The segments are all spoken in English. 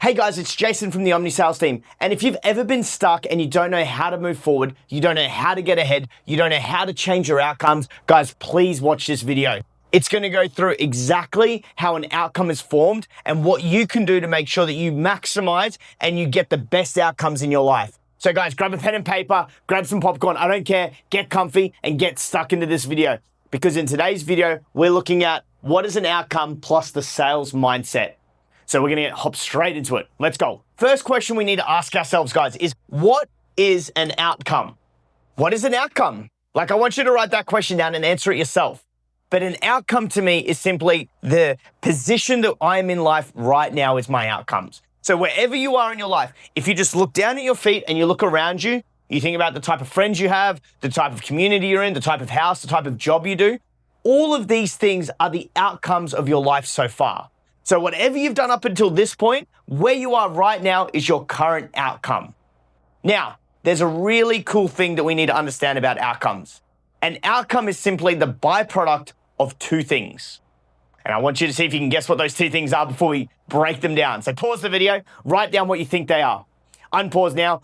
Hey guys, it's Jason from the Omni Sales team. And if you've ever been stuck and you don't know how to move forward, you don't know how to get ahead, you don't know how to change your outcomes, guys, please watch this video. It's going to go through exactly how an outcome is formed and what you can do to make sure that you maximize and you get the best outcomes in your life. So guys, grab a pen and paper, grab some popcorn, I don't care, get comfy and get stuck into this video. Because in today's video, we're looking at what is an outcome plus the sales mindset. So we're gonna hop straight into it. Let's go. First question we need to ask ourselves, guys, is what is an outcome? What is an outcome? Like, I want you to write that question down and answer it yourself. But an outcome to me is simply the position that I am in life right now is my outcomes. So wherever you are in your life, if you just look down at your feet and you look around you, you think about the type of friends you have, the type of community you're in, the type of house, the type of job you do, all of these things are the outcomes of your life so far. So whatever you've done up until this point, where you are right now is your current outcome. Now, there's a really cool thing that we need to understand about outcomes. An outcome is simply the byproduct of two things. And I want you to see if you can guess what those two things are before we break them down. So pause the video, write down what you think they are. Unpause now.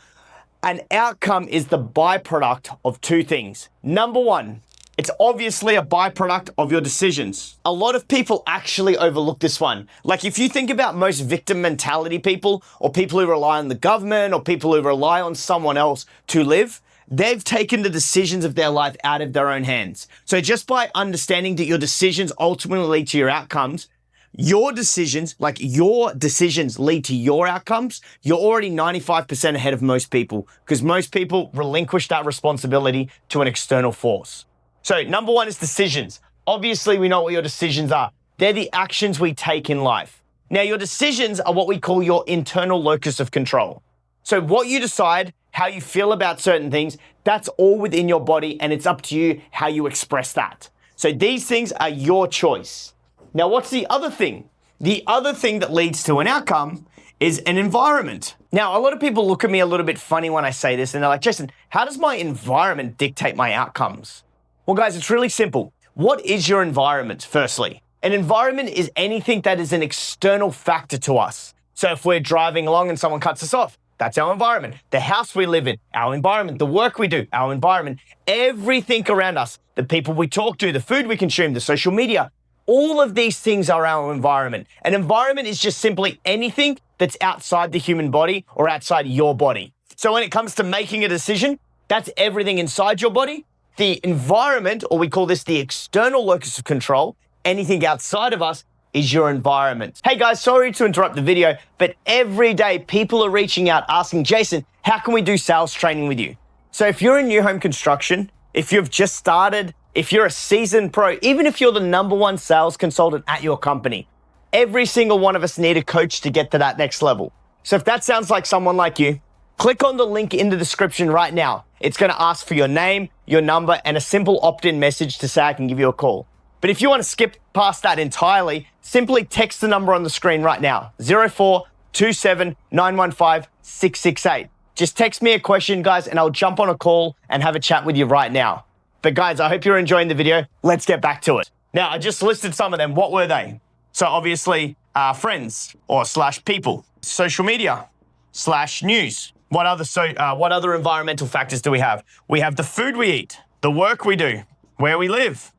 An outcome is the byproduct of two things. Number one, it's obviously a byproduct of your decisions. A lot of people actually overlook this one. Like, if you think about most victim mentality people, or people who rely on the government, or people who rely on someone else to live, they've taken the decisions of their life out of their own hands. So just by understanding that your decisions ultimately lead to your outcomes, your decisions lead to your outcomes, you're already 95% ahead of most people, because most people relinquish that responsibility to an external force. So number one is decisions. Obviously, we know what your decisions are. They're the actions we take in life. Now, your decisions are what we call your internal locus of control. So what you decide, how you feel about certain things, that's all within your body, and it's up to you how you express that. So these things are your choice. Now, what's the other thing? The other thing that leads to an outcome is an environment. Now, a lot of people look at me a little bit funny when I say this, and they're like, Jason, how does my environment dictate my outcomes? Well, guys, it's really simple. What is your environment, firstly? An environment is anything that is an external factor to us. So if we're driving along and someone cuts us off, that's our environment. The house we live in, our environment. The work we do, our environment. Everything around us, the people we talk to, the food we consume, the social media, all of these things are our environment. An environment is just simply anything that's outside the human body or outside your body. So when it comes to making a decision, that's everything inside your body. The environment, or we call this the external locus of control, anything outside of us is your environment. Hey guys, sorry to interrupt the video, but every day people are reaching out asking, Jason, how can we do sales training with you? So if you're in new home construction, if you've just started, if you're a seasoned pro, even if you're the #1 sales consultant at your company, every single one of us need a coach to get to that next level. So if that sounds like someone like you, click on the link in the description right now. It's going to ask for your name, your number, and a simple opt-in message to say I can give you a call. But if you want to skip past that entirely, simply text the number on the screen right now, 0427 915 668. Just text me a question, guys, and I'll jump on a call and have a chat with you right now. But guys, I hope you're enjoying the video. Let's get back to it. Now, I just listed some of them. What were they? So obviously, friends or / people, social media / news. What other environmental factors do we have? We have the food we eat, the work we do, where we live.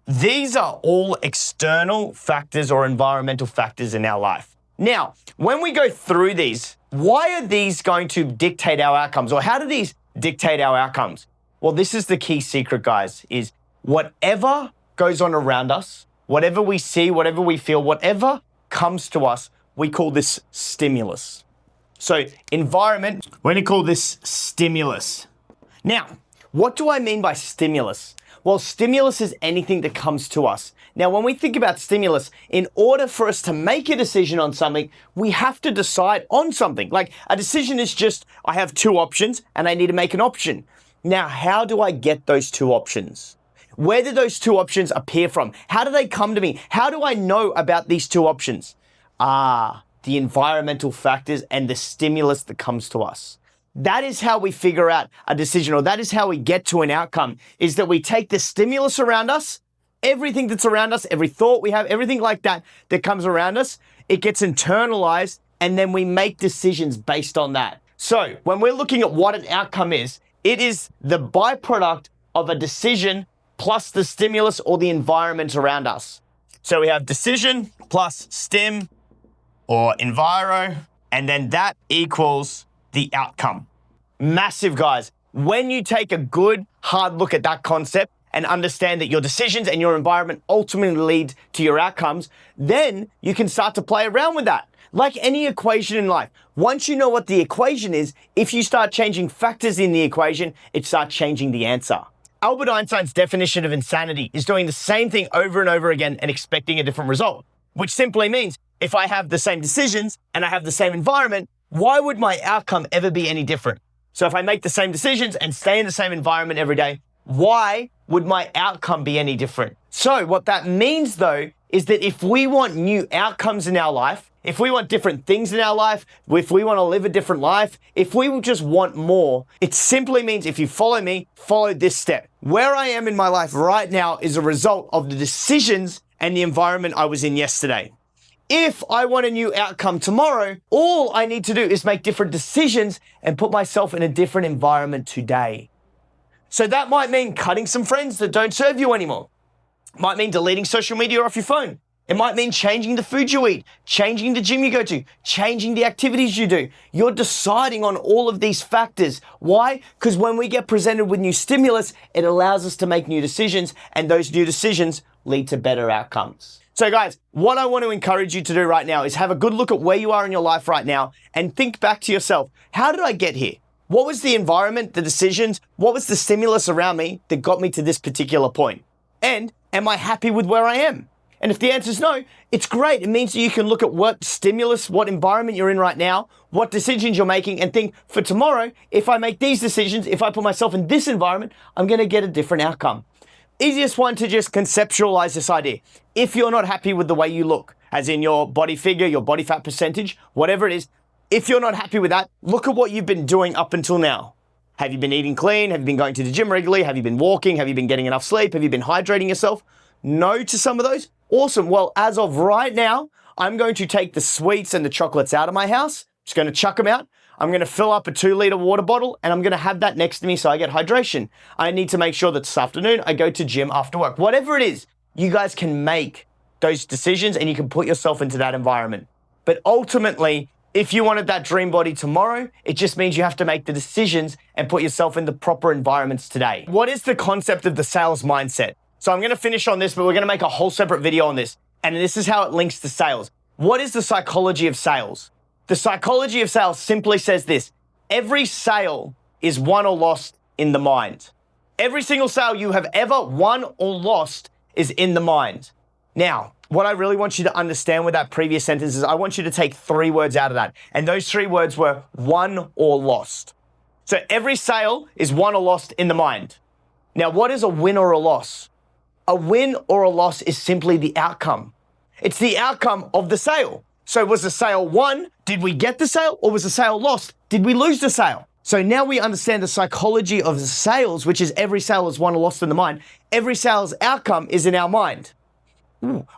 These are all external factors or environmental factors in our life. Now, when we go through these, why are these going to dictate our outcomes, or how do these dictate our outcomes? Well, this is the key secret, guys, is whatever goes on around us, whatever we see, whatever we feel, whatever comes to us, we call this stimulus. So environment, we're going to call this stimulus. Now, what do I mean by stimulus? Well, stimulus is anything that comes to us. Now, when we think about stimulus, in order for us to make a decision on something, we have to decide on something. Like, a decision is just, I have two options and I need to make an option. Now, how do I get those two options? Where do those two options appear from? How do they come to me? How do I know about these two options? The environmental factors and the stimulus that comes to us. That is how we figure out a decision, or that is how we get to an outcome, is that we take the stimulus around us, everything that's around us, every thought we have, everything like that that comes around us, it gets internalized, and then we make decisions based on that. So when we're looking at what an outcome is, it is the byproduct of a decision plus the stimulus or the environment around us. So we have decision plus stim or enviro, and then that equals the outcome. Massive, guys. When you take a good, hard look at that concept and understand that your decisions and your environment ultimately lead to your outcomes, then you can start to play around with that. Like any equation in life, once you know what the equation is, if you start changing factors in the equation, it starts changing the answer. Albert Einstein's definition of insanity is doing the same thing over and over again and expecting a different result, which simply means if I have the same decisions and I have the same environment, why would my outcome ever be any different? So if I make the same decisions and stay in the same environment every day, why would my outcome be any different? So what that means though, is that if we want new outcomes in our life, if we want different things in our life, if we want to live a different life, if we just want more, it simply means if you follow me, follow this step. Where I am in my life right now is a result of the decisions and the environment I was in yesterday. If I want a new outcome tomorrow, all I need to do is make different decisions and put myself in a different environment today. So that might mean cutting some friends that don't serve you anymore. It might mean deleting social media off your phone. It might mean changing the food you eat, changing the gym you go to, changing the activities you do. You're deciding on all of these factors. Why? Because when we get presented with new stimulus, it allows us to make new decisions, and those new decisions lead to better outcomes. So guys, what I want to encourage you to do right now is have a good look at where you are in your life right now and think back to yourself. How did I get here? What was the environment, the decisions? What was the stimulus around me that got me to this particular point? And am I happy with where I am? And if the answer is no, it's great. It means that you can look at what stimulus, what environment you're in right now, what decisions you're making, and think for tomorrow, if I make these decisions, if I put myself in this environment, I'm going to get a different outcome. Easiest one to just conceptualize this idea. If you're not happy with the way you look, as in your body figure, your body fat percentage, whatever it is, if you're not happy with that, look at what you've been doing up until now. Have you been eating clean? Have you been going to the gym regularly? Have you been walking? Have you been getting enough sleep? Have you been hydrating yourself? No to some of those? Awesome. Well, as of right now, I'm going to take the sweets and the chocolates out of my house. Just going to chuck them out. I'm going to fill up a 2-liter water bottle and I'm going to have that next to me so I get hydration. I need to make sure that this afternoon I go to gym after work. Whatever it is, you guys can make those decisions and you can put yourself into that environment. But ultimately, if you wanted that dream body tomorrow, it just means you have to make the decisions and put yourself in the proper environments today. What is the concept of the sales mindset? So I'm going to finish on this, but we're going to make a whole separate video on this. And this is how it links to sales. What is the psychology of sales? The psychology of sales simply says this: every sale is won or lost in the mind. Every single sale you have ever won or lost is in the mind. Now, what I really want you to understand with that previous sentence is I want you to take 3 words out of that. And those 3 words were won or lost. So every sale is won or lost in the mind. Now, what is a win or a loss? A win or a loss is simply the outcome. It's the outcome of the sale. So was the sale won? Did we get the sale? Or was the sale lost? Did we lose the sale? So now we understand the psychology of the sales, which is every sale is won or lost in the mind. Every sales outcome is in our mind.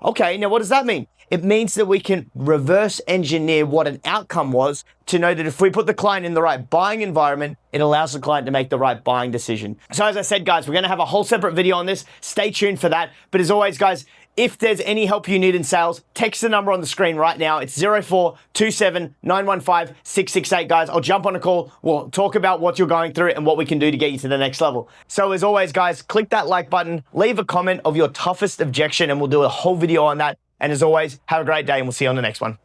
Okay, now what does that mean? It means that we can reverse engineer what an outcome was to know that if we put the client in the right buying environment, it allows the client to make the right buying decision. So as I said, guys, we're going to have a whole separate video on this. Stay tuned for that. But as always, guys, if there's any help you need in sales, text the number on the screen right now. It's 0427 915 668, guys. I'll jump on a call. We'll talk about what you're going through and what we can do to get you to the next level. So as always, guys, click that like button, leave a comment of your toughest objection, and we'll do a whole video on that. And as always, have a great day and we'll see you on the next one.